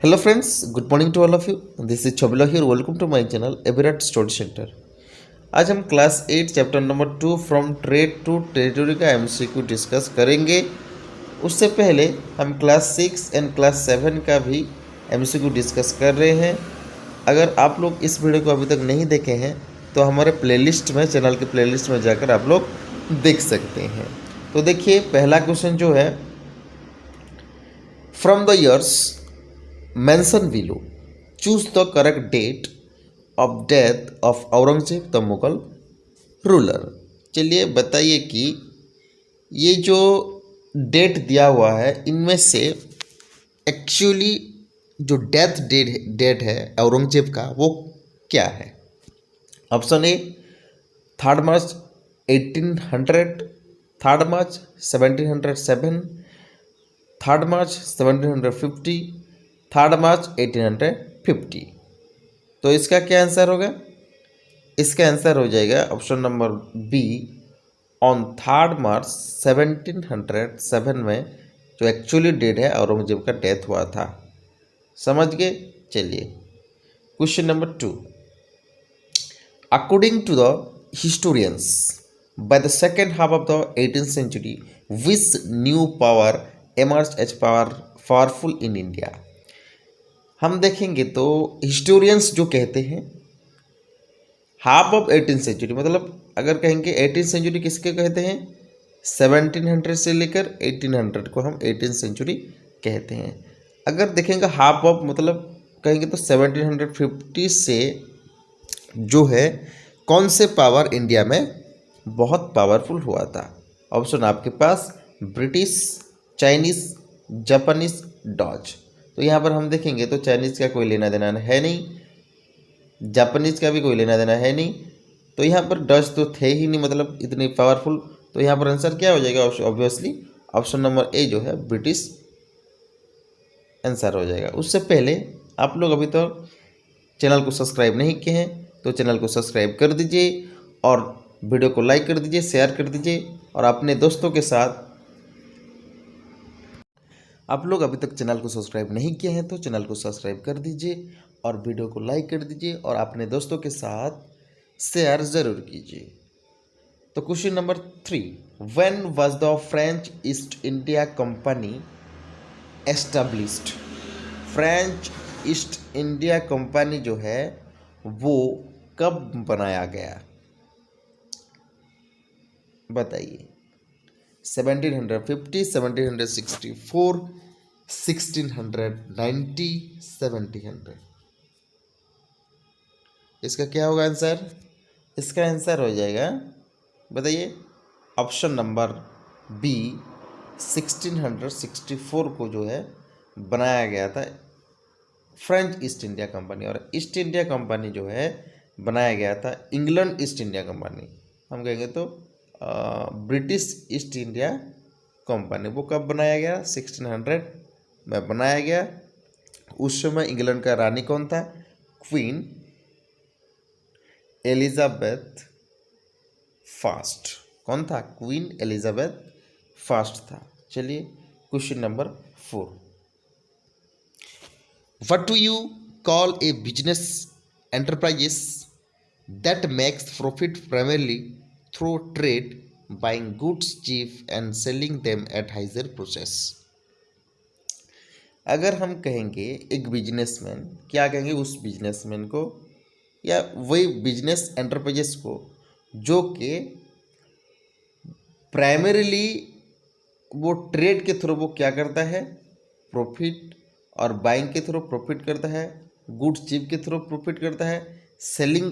Hello friends, good morning to all of you. This is Chobila here. Welcome to my channel Everett Study Center. आज हम class 8 chapter number 2 from trade to territory का MCQ discuss करेंगे। उससे पहले हम class 6 and class 7 का भी MCQ discuss कर रहे हैं। अगर आप लोग इस वीडियो को अभी तक नहीं देखे हैं तो हमारे प्लेलिस्ट में, चैनल के प्लेलिस्ट में जाकर आप लोग देख सकते हैं। तो देखिए, पहला क्वेश्चन जो है, from the years mention below, choose the correct date of death of Aurangzeb the Mughal ruler. चलिए बताइए कि ये जो डेट दिया हुआ है इनमें से एक्चुअली जो डेथ डेट है औरंगजेब का वो क्या है। ऑप्शन ए 3 मार्च 1800, 3 मार्च 1707, 3 मार्च 1750, 3 मार्च 1850। तो इसका क्या आंसर होगा? इसका आंसर हो जाएगा ऑप्शन नंबर बी, ऑन 3 मार्च 1707 में जो एक्चुअली डेट है औरंगजेब का डेथ हुआ था। समझ गए? चलिए question number 2, according to the historians by the second half of the 18th century which new power emerged as powerful in India। हम देखेंगे तो हिस्टोरियंस जो कहते हैं हाफ ऑफ 18th सेंचुरी, मतलब अगर कहेंगे 18th सेंचुरी किसके कहते हैं, 1700 से लेकर 1800 को हम 18th सेंचुरी कहते हैं। अगर देखेंगे हाफ ऑफ मतलब कहेंगे तो 1750 से जो है कौन से पावर इंडिया में बहुत पावरफुल हुआ था। ऑप्शन आपके पास ब्रिटिश, चाइनीज़, जापानीज, डॉच। तो यहाँ पर हम देखेंगे तो चाइनीज़ का कोई लेना देना है नहीं, जापानीज़ का भी कोई लेना देना है नहीं, तो यहाँ पर डच तो थे ही नहीं, मतलब इतने पावरफुल। तो यहाँ पर आंसर क्या हो जाएगा? ऑब्वियसली ऑप्शन नंबर ए जो है ब्रिटिश आंसर हो जाएगा। उससे पहले आप लोग अभी तो चैनल को सब्सक्राइब नहीं किए हैं तो चैनल को सब्सक्राइब कर दीजिए और वीडियो को लाइक कर दीजिए, शेयर कर दीजिए और अपने दोस्तों के साथ, आप लोग अभी तक चैनल को सब्सक्राइब नहीं किए हैं तो चैनल को सब्सक्राइब कर दीजिए और वीडियो को लाइक कर दीजिए और अपने दोस्तों के साथ शेयर ज़रूर कीजिए। तो question number 3, when was the French East India company established. French East India company जो है वो कब बनाया गया? बताइए। 1750, 1764, 1690, 1700। इसका क्या होगा आंसर? इसका आंसर हो जाएगा, बताइए, ऑप्शन नंबर बी, 1664 को जो है बनाया गया था फ्रेंच ईस्ट इंडिया कंपनी। और ईस्ट इंडिया कंपनी जो है बनाया गया था इंग्लैंड ईस्ट इंडिया कंपनी, हम कहेंगे तो ब्रिटिश ईस्ट इंडिया कंपनी। वो कब बनाया गया? 1600 में बनाया गया। उस समय इंग्लैंड का रानी कौन था? Queen Elizabeth first. कौन था? क्वीन एलिजाबेथ फर्स्ट था। चलिए question number 4, what do you call a business enterprises that makes profit primarily through trade, buying goods cheap and selling them at higher prices. अगर हम कहेंगे एक बिजनेसमैन, क्या कहेंगे उस बिजनेसमैन को या वही बिजनेस एंटरप्राइजेस को जो कि प्राइमरीली वो ट्रेड के थ्रू वो क्या करता है? प्रॉफिट, और बाइंग के थ्रू प्रॉफिट करता है, गुड्स चीप के थ्रू प्रॉफिट करता है, सेलिंग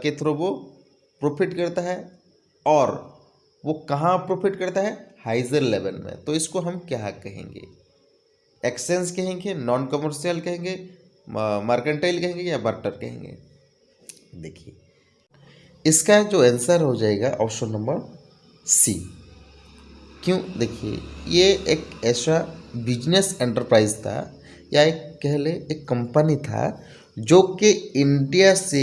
के थ्रू वो प्रॉफिट करता है, और वो कहाँ प्रॉफिट करता है? हाइजर लेवल में। तो इसको हम क्या कहेंगे? एक्सचेंज कहेंगे, नॉन कमर्शियल कहेंगे, मार्केंटाइल कहेंगे या बार्टर कहेंगे? देखिए इसका जो आंसर हो जाएगा ऑप्शन नंबर सी। क्यों? देखिए ये एक ऐसा बिजनेस एंटरप्राइज था या एक कह ले एक कंपनी था जो कि इंडिया से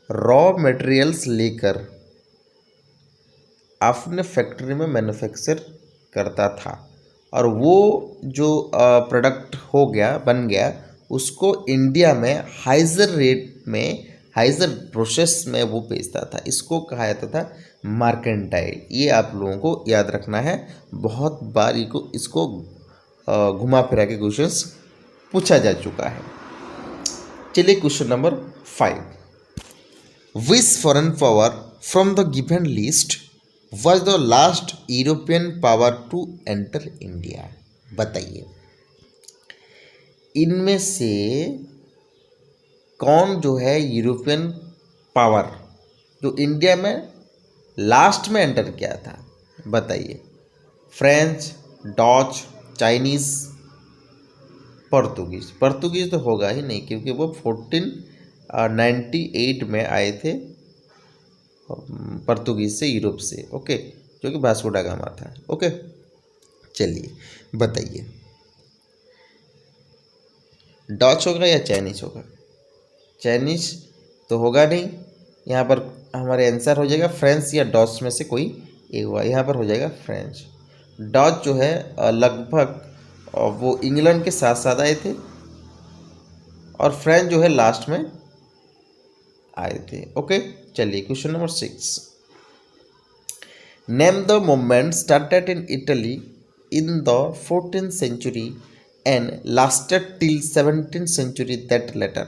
रॉ मटेरियल्स लेकर अपने फैक्ट्री में मैन्युफैक्चर करता था और वो जो प्रोडक्ट हो गया बन गया उसको इंडिया में हाइजर रेट में हाइजर प्रोसेस में वो बेचता था। इसको कहा जाता था मार्केंटाइल। ये आप लोगों को याद रखना है, बहुत बार इसको घुमा फिरा के क्वेश्चंस पूछा जा चुका है। चलिए question number 5। Which foreign power from the given list was the last European power to enter India? बताइए इनमें से कौन जो है यूरोपियन पावर जो इंडिया में लास्ट में एंटर किया था? बताइए। फ्रेंच, डच, चाइनीज़, पोर्तुगीज़ तो होगा ही नहीं क्योंकि वो 1498 में आए थे पोर्तुगीज़ से, यूरोप से। ओके, जो कि वास्को दा गामा था। ओके, चलिए बताइए डच होगा या चाइनीज़ होगा? चाइनीज़ तो होगा नहीं, यहाँ पर हमारे आंसर हो जाएगा फ्रेंच या डच में से कोई एक हुआ। यहाँ पर हो जाएगा फ्रेंच। डच जो है लगभग वो इंग्लैंड के साथ साथ आए थे और फ्रेंच जो है लास्ट में आए थे। ओके, चलिए question number 6। Name the movement started in Italy in the 14th century and lasted till 17th century that later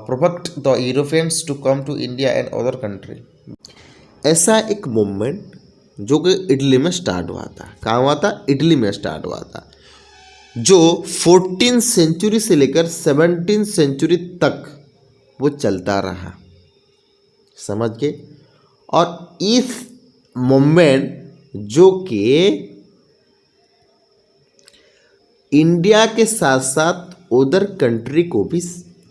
provoked the Europeans to come to India and other country। ऐसा एक movement जो कि Italy में start हुआ था। कहाँ हुआ था? इटली में स्टार्ट हुआ था, जो 14th सेंचुरी से लेकर 17th सेंचुरी तक वो चलता रहा। समझ गए? और इस मूवमेंट जो कि इंडिया के साथ साथ उधर कंट्री को भी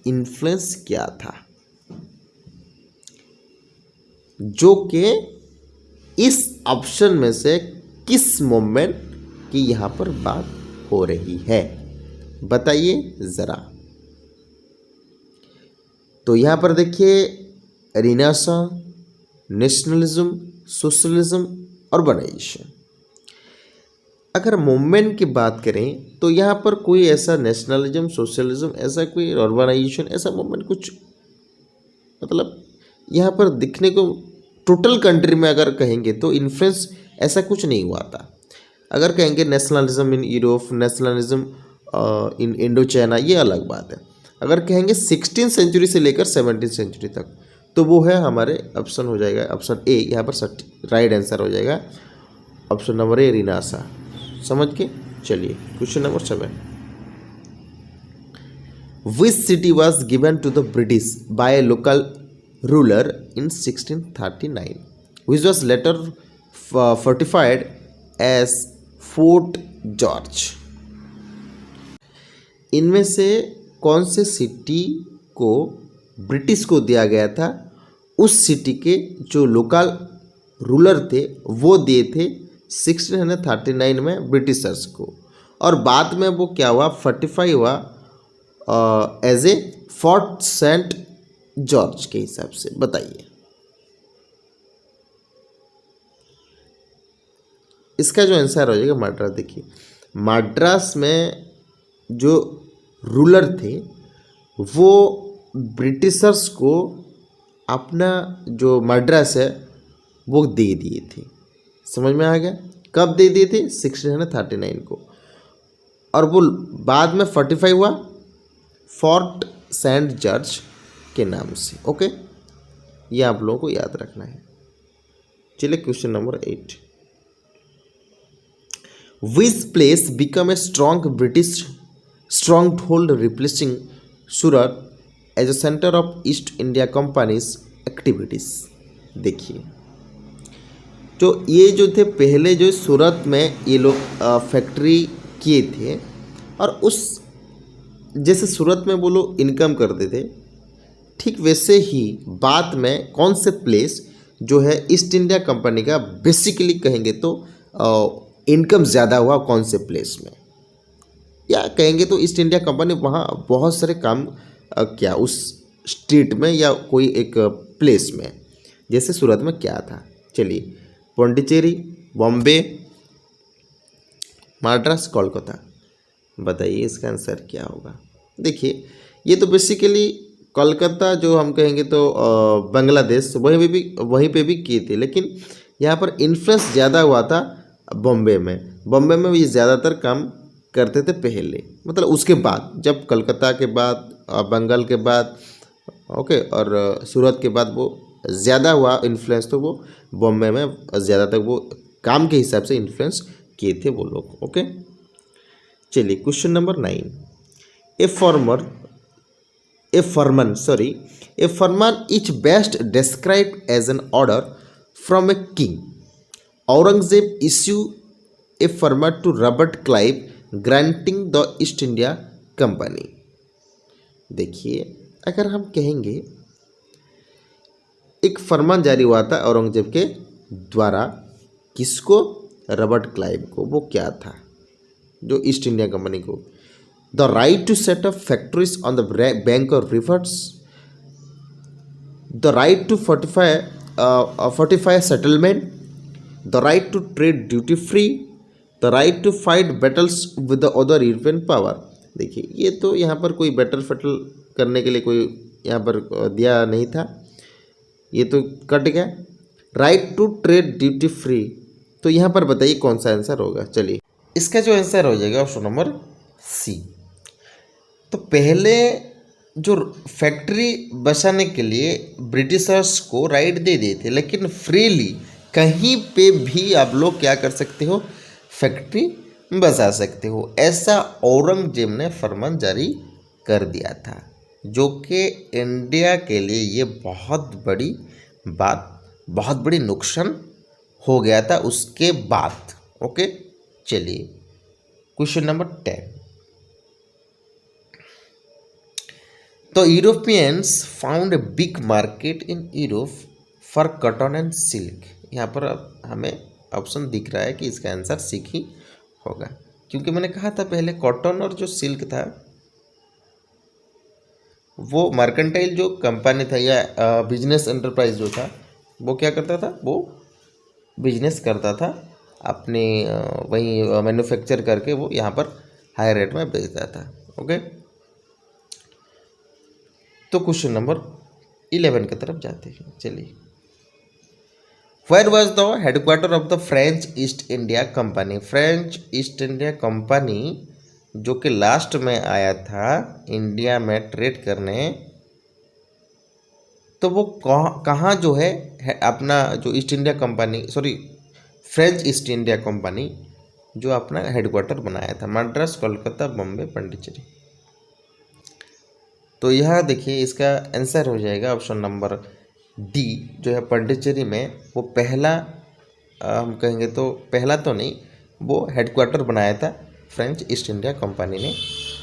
इन्फ्लुएंस किया था, जो कि इस ऑप्शन में से किस मूवमेंट की यहाँ पर बात हो रही है? बताइए ज़रा। तो यहाँ पर देखिए रिनेसांस, नेशनलिज्म, सोशलिज्म, अर्बनाइजेशन। अगर मूवमेंट की बात करें तो यहाँ पर कोई ऐसा नेशनलिज्म, सोशलिज्म, ऐसा कोई अर्बनाइजेशन, ऐसा मूवमेंट कुछ मतलब यहाँ पर दिखने को टोटल कंट्री में अगर कहेंगे तो इन्फ्लुएंस ऐसा कुछ नहीं हुआ था। अगर कहेंगे nationalism in Europe, nationalism in Indo China, ये अलग बात है। अगर कहेंगे 16th सेंचुरी से लेकर 17th सेंचुरी तक, तो वो है हमारे ऑप्शन हो जाएगा ऑप्शन ए। यहाँ पर राइट आंसर हो जाएगा ऑप्शन नंबर ए, रिनासा। समझ के चलिए question number 7। Which city was given to the British by a local ruler in 1639 which was later fortified as fort George? इनमें से कौन से सिटी को ब्रिटिश को दिया गया था? उस सिटी के जो लोकल रूलर थे वो दिए थे 1639 में ब्रिटिशर्स को, और बाद में वो क्या हुआ, फोर्टिफाई हुआ as a fort saint George के हिसाब से। बताइए इसका जो आंसर हो जाएगा मद्रास। देखिए मद्रास में जो रूलर थे वो ब्रिटिशर्स को अपना जो मद्रास है वो दे दिए थे। समझ में आ गया? कब दे दिए थे? 1639 को, और वो बाद में फोर्टिफाई हुआ फोर्ट सेंट जॉर्ज के नाम से। ओके, ये आप लोगों को याद रखना है। चलिए question number 8। Which place become a strong British stronghold replacing Surat as a centre of East India company's activities? देखिए तो ये जो थे पहले जो सूरत में ये लोग फैक्ट्री किए थे, और उस जैसे सूरत में वो लोग इनकम करते थे, ठीक वैसे ही बाद में कौन से प्लेस जो है ईस्ट इंडिया कंपनी का बेसिकली कहेंगे तो इनकम ज़्यादा हुआ कौन से प्लेस में, या कहेंगे तो ईस्ट इंडिया कंपनी वहाँ बहुत सारे काम किया उस स्ट्रीट में या कोई एक प्लेस में, जैसे सूरत में क्या था। चलिए पौंडीचेरी, बॉम्बे, मद्रास कोलकाता। बताइए इसका आंसर क्या होगा। देखिए ये तो बेसिकली कोलकाता जो हम कहेंगे तो बांग्लादेश वहीं पे भी किए थे, लेकिन यहाँ पर इन्फ्लुएंस ज़्यादा हुआ था बॉम्बे में। बॉम्बे में ये ज़्यादातर काम करते थे पहले, मतलब उसके बाद जब कलकत्ता के बाद बंगाल के बाद ओके और सूरत के बाद वो ज़्यादा हुआ इन्फ्लुएंस, तो वो बॉम्बे में ज़्यादातर वो काम के हिसाब से इन्फ्लुएंस किए थे वो लोग। ओके चलिए question number 9। A farman is best described as an order from a king. Aurangzeb issue a farman to Robert Clive granting the East India company. देखिए अगर हम कहेंगे एक फरमान जारी हुआ था औरंगजेब के द्वारा, किसको? रॉबर्ट क्लाइव को। वो क्या था? जो ईस्ट इंडिया कंपनी को। The right to set up factories on the bank of rivers, the right to fortify settlement, the right to trade duty free, the right to fight battles with the other European power. देखिए ये तो यहाँ पर कोई battle fatal करने के लिए कोई यहाँ पर दिया नहीं था, ये तो कट गया। Right to trade duty free, तो यहाँ पर बताइए कौन सा आंसर होगा। चलिए इसका जो आंसर हो जाएगा ऑप्शन नंबर सी। तो पहले जो फैक्ट्री बसाने के लिए ब्रिटिशर्स को राइट दे दिए थे, लेकिन फ्रीली कहीं पे भी आप लोग क्या कर सकते हो, फैक्ट्री बसा सकते हो। ऐसा औरंगजेब ने फरमान जारी कर दिया था, जो कि इंडिया के लिए ये बहुत बड़ी बात, बहुत बड़ी नुकसान हो गया था उसके बाद। ओके चलिए क्वेश्चन नंबर 10। तो Europeans found a big market in Europe for cotton and silk. यहाँ पर अब हमें ऑप्शन दिख रहा है कि इसका आंसर सिल्क ही होगा, क्योंकि मैंने कहा था पहले कॉटन और जो सिल्क था वो मर्केंटाइल जो कंपनी था या बिजनेस एंटरप्राइज जो था वो क्या करता था, वो बिजनेस करता था अपने वहीं मैन्युफैक्चर करके वो यहाँ पर हाई रेट में बेचता था। ओके तो क्वेश्चन नंबर 11 की तरफ जाते हैं। चलिए where was the headquarter of the French East India company. French East India company जो कि लास्ट में आया था इंडिया में ट्रेड करने, तो वो कहाँ जो है अपना जो East India company French East India company जो अपना हेडक्वार्टर बनाया था, मद्रास कोलकाता बॉम्बे पांडिचेरी। तो यह देखिए इसका आंसर हो जाएगा ऑप्शन नंबर डी, जो है पांडिचेरी में वो पहला हम कहेंगे तो पहला तो नहीं, वो हेडक्वार्टर बनाया था फ्रेंच ईस्ट इंडिया कंपनी ने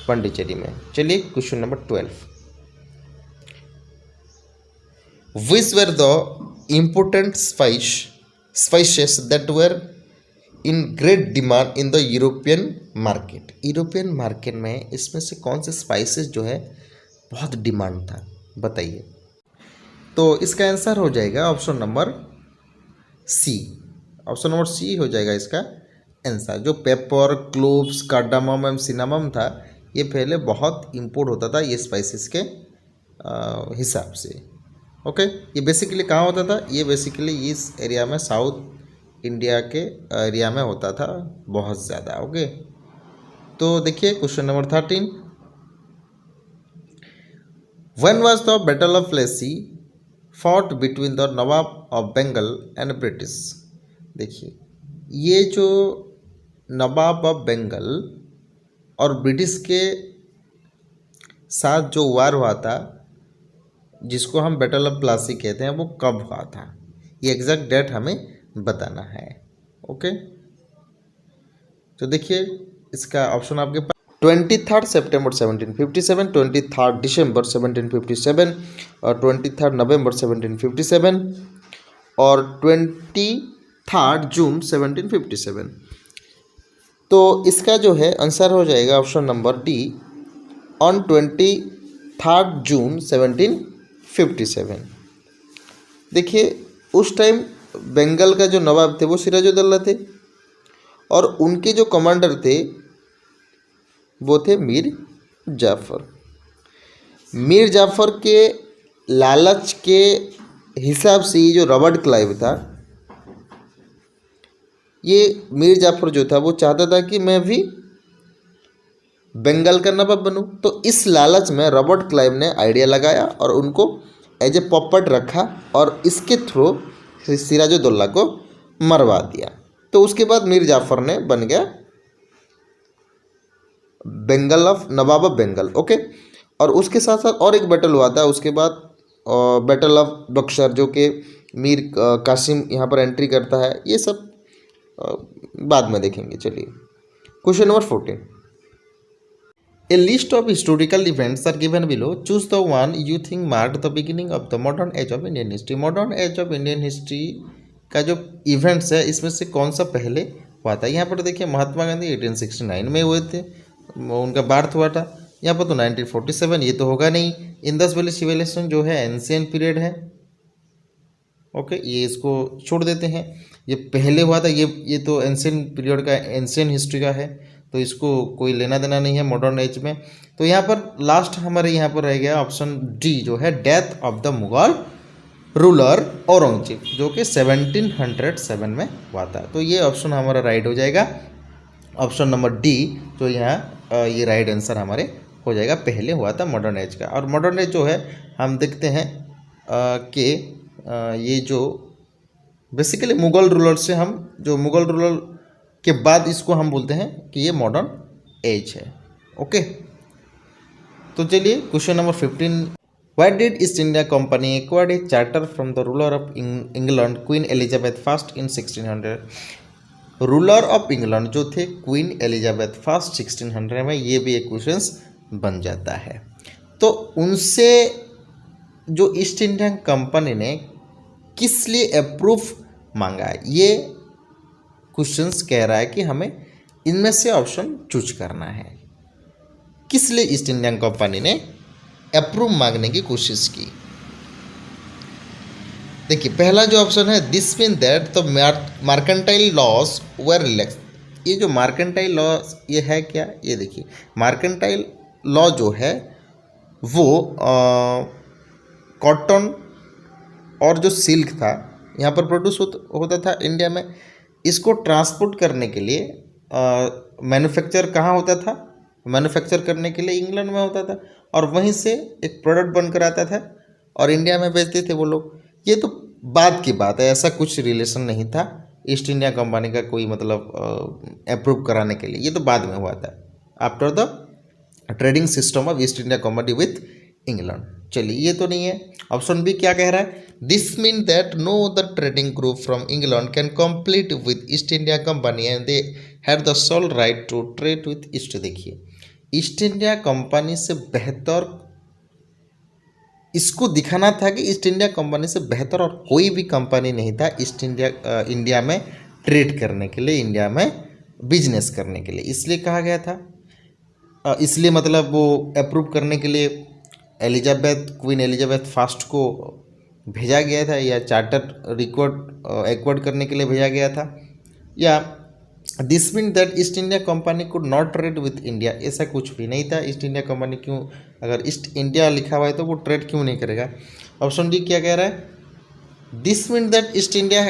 पांडिचेरी में। चलिए question number 12। Which were the important spices that were in great demand in the European market? European market में इसमें से कौन से स्पाइसेस जो है बहुत डिमांड था, बताइए। तो इसका आंसर हो जाएगा option number C. Option number C हो जाएगा इसका आंसर। जो pepper, cloves, cardamom and cinnamon था, ये पहले बहुत इम्पोर्ट होता था ये स्पाइसेस के हिसाब से। ओके ये बेसिकली कहाँ होता था, ये बेसिकली इस एरिया में साउथ इंडिया के एरिया में होता था बहुत ज़्यादा। ओके तो देखिए question number 13। When was the battle of Plassey fought between the Nawab of Bengal and British. देखिए ये जो नवाब ऑफ बंगाल और ब्रिटिश के साथ जो वार हुआ था, जिसको हम बैटल ऑफ प्लासी कहते हैं, वो कब हुआ था, ये एग्जैक्ट डेट हमें बताना है। ओके तो देखिए इसका ऑप्शन आपके पास 23 सितंबर 1757, 23 दिसंबर 1757 और 23 नवंबर 1757 और 23 जून 1757। तो इसका जो है आंसर हो जाएगा ऑप्शन नंबर डी, ऑन 23 जून 1757। देखिए उस टाइम बंगाल का जो नवाब थे वो सिराजुद्दौला थे, और उनके जो कमांडर थे वो थे मीर जाफ़र। मीर जाफ़र के लालच के हिसाब से ये जो रॉबर्ट क्लाइव था, ये मीर जाफ़र जो था वो चाहता था कि मैं भी बंगाल का नवाब बनूं। तो इस लालच में रॉबर्ट क्लाइव ने आइडिया लगाया और उनको एज ए पॉपट रखा और इसके थ्रू सिराजुद्दौला को मरवा दिया। तो उसके बाद मीर जाफ़र ने बन गया Bengal of Nawab of Bengal. Okay, और उसके साथ साथ और एक बैटल हुआ था उसके बाद, बैटल ऑफ बक्सर, जो कि मीर कासिम यहाँ पर एंट्री करता है। ये सब बाद में देखेंगे। चलिए question number 14। A list of historical events are given below. Choose the one you think marked the beginning of the modern age of Indian history. Modern age of Indian history का जो इवेंट्स है इसमें से कौन सा पहले हुआ था। यहाँ पर देखिए महात्मा गांधी 1869 में हुए थे, उनका बर्थ हुआ था। यहाँ पर तो 1947, ये तो होगा नहीं। इंडस वैली सिविलाइजेशन जो है एंशिएंट पीरियड है। ओके, ये इसको छोड़ देते हैं, ये पहले हुआ था। ये तो एंशिएंट पीरियड का, एंशिएंट हिस्ट्री का है, तो इसको कोई लेना देना नहीं है मॉडर्न एज में। तो यहाँ पर लास्ट हमारे यहाँ पर रह गया ऑप्शन डी, जो है death of the Mughal ruler Aurangzeb, जो कि 1707 में हुआ था। तो ये ऑप्शन हमारा राइट हो जाएगा, ऑप्शन नंबर डी, जो यहाँ ये राइट आंसर हमारे हो जाएगा। पहले हुआ था मॉडर्न एज का। और मॉडर्न एज जो है हम देखते हैं कि ये जो बेसिकली मुगल रूलर से, हम जो मुगल रूलर के बाद इसको हम बोलते हैं कि ये मॉडर्न एज है। ओके, तो चलिए question number 15। Why did east India company acquired A charter from the ruler of England queen Elizabeth first in 1600। Ruler of England जो थे क्वीन एलिजाबेथ फर्स्ट 1600 में, ये भी एक क्वेश्चन बन जाता है। तो उनसे जो ईस्ट इंडिया कंपनी ने किस लिए अप्रूव मांगा है, ये क्वेश्चंस कह रहा है कि हमें इनमें से ऑप्शन चूज करना है। किस लिए ईस्ट इंडियन कंपनी ने अप्रूव मांगने की कोशिश की। देखिए पहला जो ऑप्शन है, this mean that the mercantile laws were relax. ये जो मार्केंटाइल लॉ ये है क्या, ये देखिए मार्केंटाइल लॉ जो है वो कॉटन और जो सिल्क था यहाँ पर प्रोड्यूस होता था इंडिया में, इसको ट्रांसपोर्ट करने के लिए मैन्युफैक्चर कहाँ होता था, मैन्युफैक्चर करने के लिए इंग्लैंड में होता था, और वहीं से एक प्रोडक्ट बनकर आता था और इंडिया में बेचते थे वो लोग। ये तो बाद की बात है, ऐसा कुछ रिलेशन नहीं था ईस्ट इंडिया कंपनी का कोई मतलब अप्रूव कराने के लिए, ये तो बाद में हुआ था after the trading system of East India company with England. चलिए ये तो नहीं है। ऑप्शन बी क्या कह रहा है, this mean that no other trading group from England can compete with East India company and they had the sole right to trade with East. देखिए ईस्ट इंडिया कंपनी से बेहतर, इसको दिखाना था कि ईस्ट इंडिया कंपनी से बेहतर और कोई भी कंपनी नहीं था ईस्ट इंडिया में ट्रेड करने के लिए, इंडिया में बिजनेस करने के लिए, इसलिए कहा गया था। इसलिए मतलब वो अप्रूव करने के लिए क्वीन एलिजाबेथ फर्स्ट को भेजा गया था, या चार्टर एक्वायर्ड करने के लिए भेजा गया था। या this mean that east India company could not trade with India, ऐसा कुछ भी नहीं था। ईस्ट इंडिया कंपनी क्यों, अगर ईस्ट इंडिया लिखा हुआ है तो वो ट्रेड क्यों नहीं करेगा। ऑप्शन डी क्या कह रहा है, this mean that east India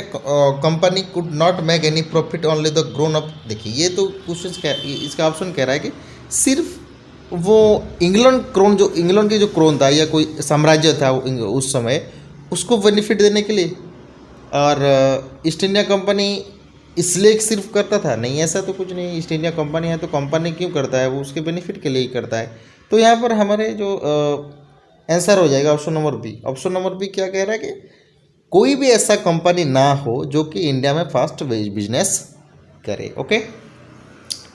company could not make any profit only the grown up. देखिए ये तो क्वेश्चन, इसका ऑप्शन कह रहा है कि सिर्फ वो इंग्लैंड क्रोन, जो इंग्लैंड की जो क्रोन था या कोई साम्राज्य था उस समय, उसको बेनिफिट देने के लिए, और ईस्ट इंडिया कंपनी इसलिए सिर्फ करता था, नहीं ऐसा तो कुछ नहीं। ईस्ट इंडिया कंपनी है तो कंपनी क्यों करता है, वो उसके बेनिफिट के लिए ही करता है। तो यहाँ पर हमारे जो आंसर हो जाएगा option number B. Option number B क्या कह रहा है कि कोई भी ऐसा कंपनी ना हो जो कि इंडिया में फास्ट बिजनेस करे। ओके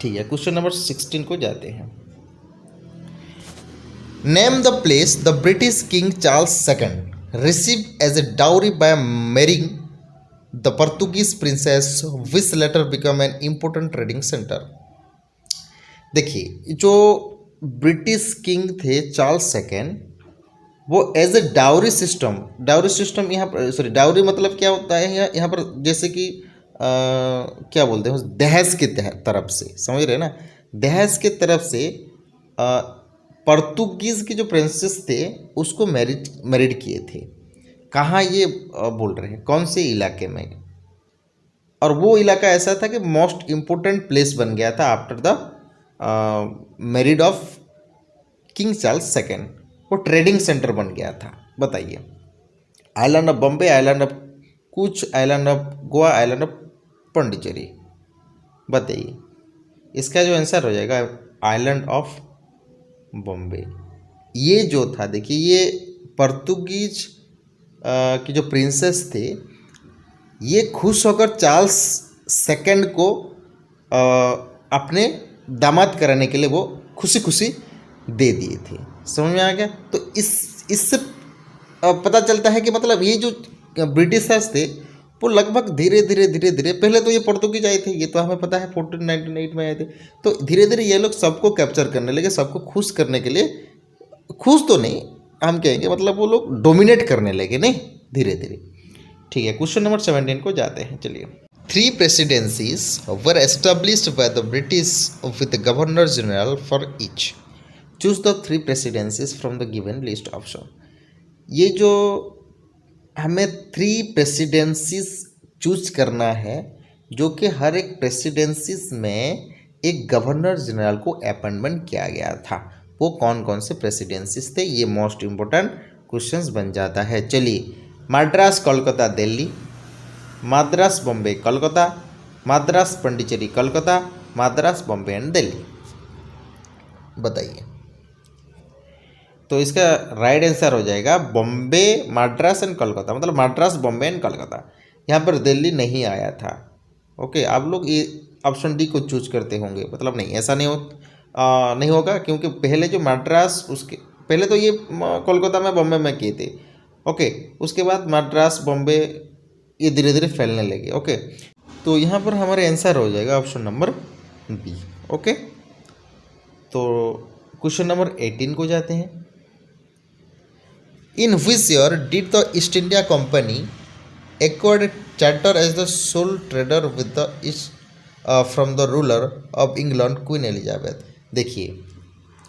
ठीक है, क्वेश्चन नंबर 16 को जाते हैं। Name the place the British king Charles second receive as a dowry by marrying the Portuguese princess which later become an important trading centre. देखिए जो ब्रिटिश किंग थे Charles second, वो as a dowry system यहाँ पर, sorry dowry मतलब क्या होता है यहाँ पर, जैसे कि क्या बोलते हैं, उस दहेज के तरफ से, समझ रहे हैं ना, दहेज के तरफ से पोर्तुगीज़ के जो प्रिंसेस थे उसको मैरिड किए थे। कहाँ ये बोल रहे हैं, कौन से इलाके में? और वो इलाका ऐसा था कि मोस्ट इम्पोर्टेंट प्लेस बन गया था after the married of King Charles second. वो ट्रेडिंग सेंटर बन गया था। बताइए, island of Bombay, island of कुछ, island of Goa, island of Pondicherry. बताइए, इसका जो आंसर हो जाएगा आइलैंड ऑफ बॉम्बे। ये जो था, देखिए, ये पोर्तुगीज के जो प्रिंसेस थे, ये खुश होकर चार्ल्स सेकंड को अपने दामाद कराने के लिए वो खुशी खुशी दे दिए थे। समझ में आ गया? तो इससे पता चलता है कि मतलब ये जो ब्रिटिशर्स थे वो लगभग धीरे धीरे पहले तो ये पोर्तुगीज आए थे, ये तो हमें पता है 1498 में आए थे। तो धीरे धीरे ये लोग सबको कैप्चर करने लगे, सबको खुश करने के लिए, खुश तो नहीं हम कहेंगे, मतलब वो लोग डोमिनेट करने लगे, नहीं, धीरे धीरे। ठीक है, क्वेश्चन नंबर 17 को जाते हैं। चलिए, 3 presidencies were established by the British with the Governor General for each. Choose the 3 presidencies from the given list option. ये जो हमें 3 प्रेसिडेंसीज चूज करना है, जो कि हर एक प्रेसिडेंसीज में एक गवर्नर जनरल को अपॉइंटमेंट किया गया था, वो कौन कौन से प्रेसिडेंसीज थे, ये मोस्ट इम्पोर्टेंट क्वेश्चंस बन जाता है। चलिए, मद्रास कोलकाता दिल्ली, मद्रास बॉम्बे कोलकाता, मद्रास पौंडीचेरी कोलकाता, मद्रास बॉम्बे एंड दिल्ली। बताइए, तो इसका राइट आंसर हो जाएगा बॉम्बे, मद्रास एंड कोलकाता, मतलब मद्रास, बॉम्बे एंड कोलकाता। यहाँ पर दिल्ली नहीं आया था। ओके, आप लोग ये ऑप्शन डी को चूज करते होंगे, मतलब नहीं, ऐसा नहीं होगा, क्योंकि पहले जो मद्रास, उसके पहले तो ये कोलकाता में, बॉम्बे में किए थे। ओके, उसके बाद मद्रास, बॉम्बे, ये धीरे धीरे फैलने लगे। ओके, तो यहाँ पर हमारे आंसर हो जाएगा ऑप्शन नंबर बी। ओके, तो क्वेश्चन नंबर 18 को जाते हैं। In which year did the East India Company acquire charter as the sole trader with the East from the ruler of England Queen Elizabeth? देखिए,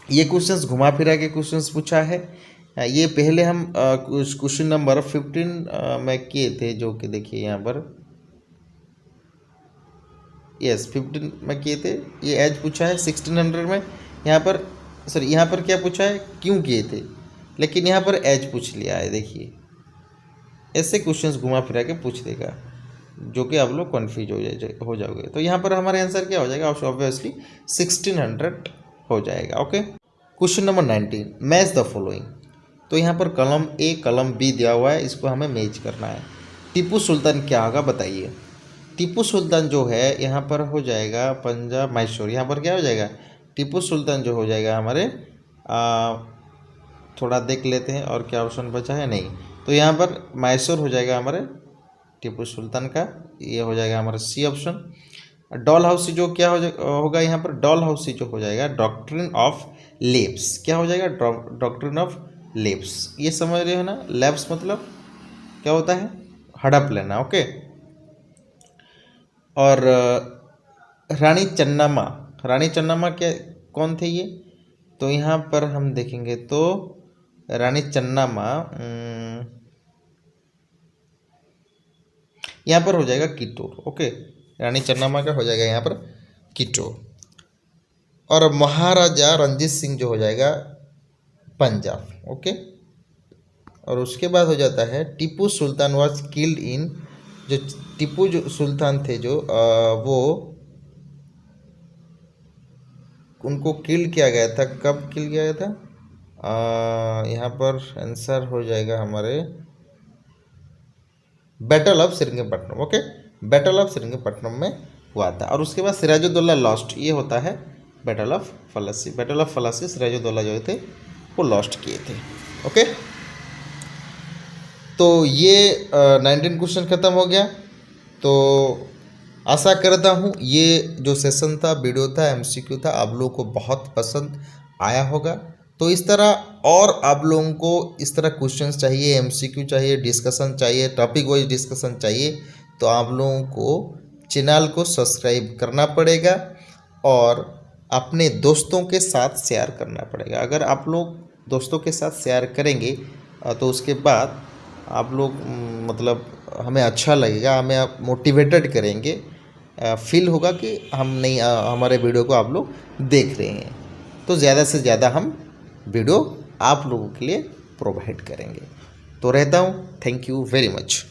ये questions घुमा फिरा के questions पूछा है। ये पहले हम क्वेश्चन नंबर 15 में किए थे, जो कि देखिए यहाँ पर, यस 15 में किए थे। ये एज पूछा है 1600 में, यहाँ पर सॉरी, यहाँ पर क्या पूछा है, क्यों किए थे, लेकिन यहाँ पर एज पूछ लिया है। देखिए, ऐसे क्वेश्चंस घुमा फिरा के पूछ देगा, जो कि आप लोग कन्फ्यूज हो जाओगे। तो यहाँ पर हमारा आंसर क्या हो जाएगा, ऑब्वियसली 1600 हो जाएगा। Okay, question number 19, match the following. तो यहाँ पर कलम ए, कलम बी दिया हुआ है, इसको हमें मैच करना है। टीपू सुल्तान क्या होगा, बताइए। टीपू सुल्तान जो है यहाँ पर हो जाएगा पंजाब, मैसूर। यहाँ पर क्या हो जाएगा, टीपू सुल्तान जो हो जाएगा हमारे, थोड़ा देख लेते हैं और क्या ऑप्शन बचा है, नहीं, तो यहाँ पर मैसूर हो जाएगा हमारे टीपू सुल्तान का, ये हो जाएगा हमारा सी ऑप्शन। डॉल हाउसी जो क्या होगा यहाँ पर, डॉल हाउसी जो हो जाएगा डॉक्ट्रिन ऑफ लेप्स। क्या हो जाएगा, डॉक्ट्रिन ऑफ लेप्स। ये समझ रहे हो ना, लेप्स मतलब क्या होता है, हड़प लेना। ओके, और रानी चन्नामा, रानी चन्नामा क्या, कौन थे ये, तो यहाँ पर हम देखेंगे तो रानी चन्नामा यहाँ पर हो जाएगा कित्तूर। ओके, रानी चन्नामा का हो जाएगा यहाँ पर कित्तूर। और महाराजा रंजीत सिंह जो हो जाएगा पंजाब। ओके, और उसके बाद हो जाता है Tipu Sultan was killed in, जो टीपू जो सुल्तान थे जो वो, उनको किल किया गया था, कब किल किया गया था, यहाँ पर आंसर हो जाएगा हमारे battle of Srirangapatnam. Okay, battle of Srirangapatnam में हुआ था। और उसके बाद सिराजुद्दौला लॉस्ट, ये होता है battle of Plassey. Battle of Plassey Sirajuddaulah जो थे वो लॉस्ट किए थे। ओके, तो ये 19 क्वेश्चन ख़त्म हो गया। तो आशा करता हूँ ये जो सेशन था, वीडियो था, एमसीक्यू था, आप लोगों को बहुत पसंद आया होगा। तो इस तरह और आप लोगों को इस तरह क्वेश्चंस चाहिए, एमसीक्यू चाहिए, डिस्कशन चाहिए, टॉपिक वाइज डिस्कशन चाहिए, तो आप लोगों को चैनल को सब्सक्राइब करना पड़ेगा और अपने दोस्तों के साथ शेयर करना पड़ेगा। अगर आप लोग दोस्तों के साथ शेयर करेंगे तो उसके बाद आप लोग मतलब हमें अच्छा लगेगा, हमें आप मोटिवेटेड करेंगे, फील होगा कि हम नहीं हमारे वीडियो को आप लोग देख रहे हैं, तो ज़्यादा से ज़्यादा हम वीडियो आप लोगों के लिए प्रोवाइड करेंगे। तो रहता हूँ, थैंक यू वेरी मच।